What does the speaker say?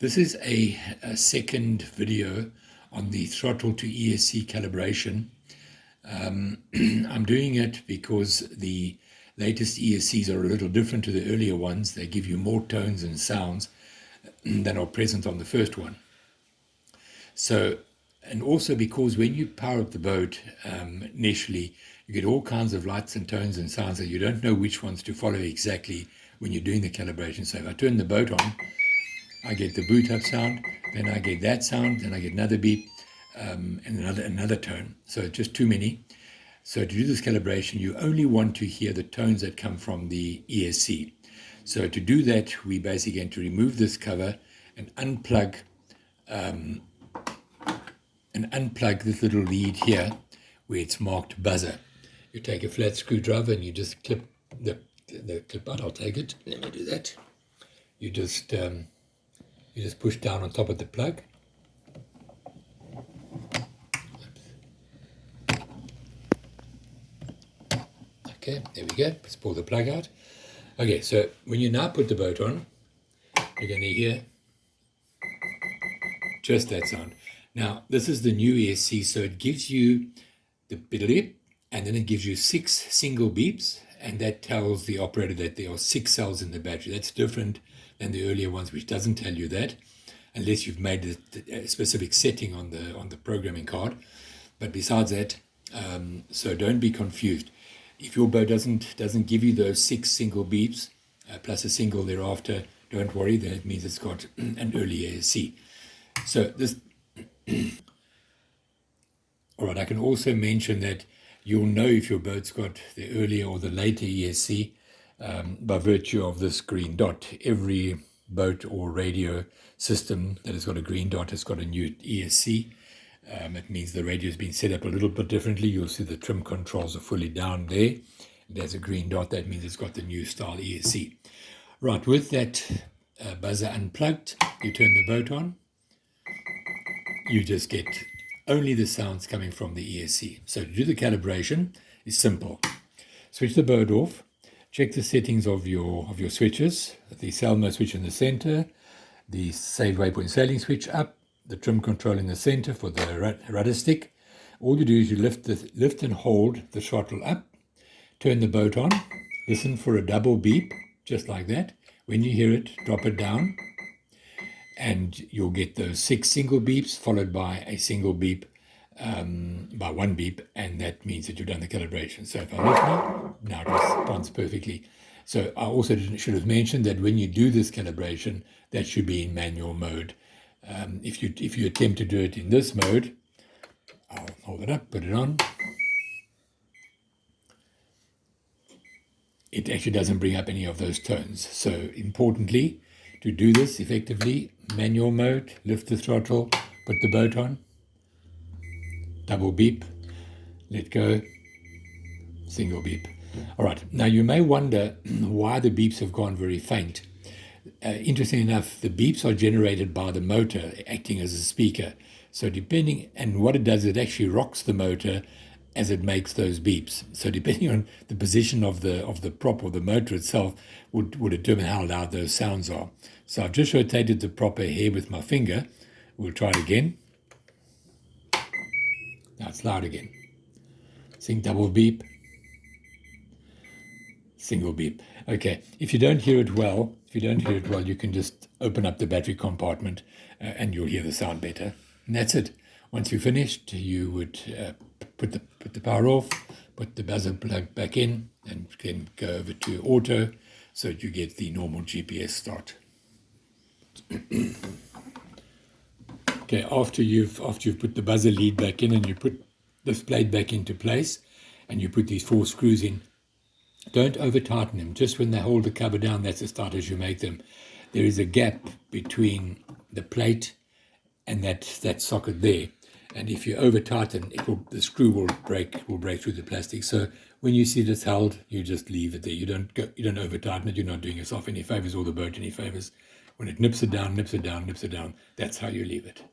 This is a second video on the throttle to ESC calibration. I'm doing it because the latest ESCs are a little different to the earlier ones. They give you more tones and sounds than are present on the first one. So, and also because when you power up the boat initially, you get all kinds of lights and tones and sounds that you don't know which ones to follow exactly when you're doing the calibration. So if I turn the boat on, I get the boot up sound, then I get that sound, then I get another beep, and another tone. So just too many. So to do this calibration, you only want to hear the tones that come from the ESC. So to do that, we basically going to remove this cover and unplug this little lead here where it's marked buzzer. You take a flat screwdriver and you just clip the clip out. I'll take it. Let me do that. You just push down on top of the plug. Okay, there we go. Let's pull the plug out. Okay, so when you now put the boat on, you're going to hear just that sound. Now, this is the new ESC, so it gives you the beep, and then it gives you 6 single beeps, and that tells the operator that there are 6 cells in the battery. That's different than the earlier ones, which doesn't tell you that, unless you've made a specific setting on the programming card. But besides that, so don't be confused. If your boat doesn't give you those 6 single beeps plus a single thereafter, don't worry. That means it's got an early ESC. So this. All right. I can also mention that you'll know if your boat's got the earlier or the later ESC by virtue of this green dot. Every boat or radio system that has got a green dot has got a new ESC. It means the radio has been set up a little bit differently. You'll see the trim controls are fully down there. There's a green dot. That means it's got the new style ESC. Right, with that buzzer unplugged, you turn the boat on. You just get only the sounds coming from the ESC. So to do the calibration is simple. Switch the boat off. Check the settings of your switches. The sail mode switch in the center. The save waypoint sailing switch up. The trim control in the center for the rudder stick. All you do is you lift and hold the throttle up, turn the boat on, listen for a double beep, just like that. When you hear it, drop it down, and you'll get those 6 single beeps followed by a single beep, by 1 beep, and that means that you've done the calibration. So if I lift now it responds perfectly. So I also should have mentioned that when you do this calibration, that should be in manual mode. If you attempt to do it in this mode, I'll hold it up, put it on. It actually doesn't bring up any of those tones. So importantly, to do this effectively, manual mode, lift the throttle, put the boat on, double beep, let go, single beep. All right, now you may wonder why the beeps have gone very faint. Interesting enough, the beeps are generated by the motor acting as a speaker. So depending, and what it does, it actually rocks the motor as it makes those beeps. So depending on the position of the prop or the motor itself would determine how loud those sounds are. So I've just rotated the prop here with my finger. We'll try it again. Now it's loud again. Sing double beep. Single beep. Okay, if you don't hear it well, you can just open up the battery compartment and you'll hear the sound better. And that's it. Once you're finished, you would put the power off, put the buzzer plug back in, and then go over to auto so that you get the normal GPS start. Okay, after you've put the buzzer lead back in and you put this plate back into place and you put these 4 screws in, don't over tighten them. Just when they hold the cover down, that's as tight as you make them. There is a gap between the plate and that socket there. And if you over tighten, the screw will break through the plastic. So when you see this held, you just leave it there. You don't over tighten it. You're not doing yourself any favors or the boat any favors. When it nips it down, that's how you leave it.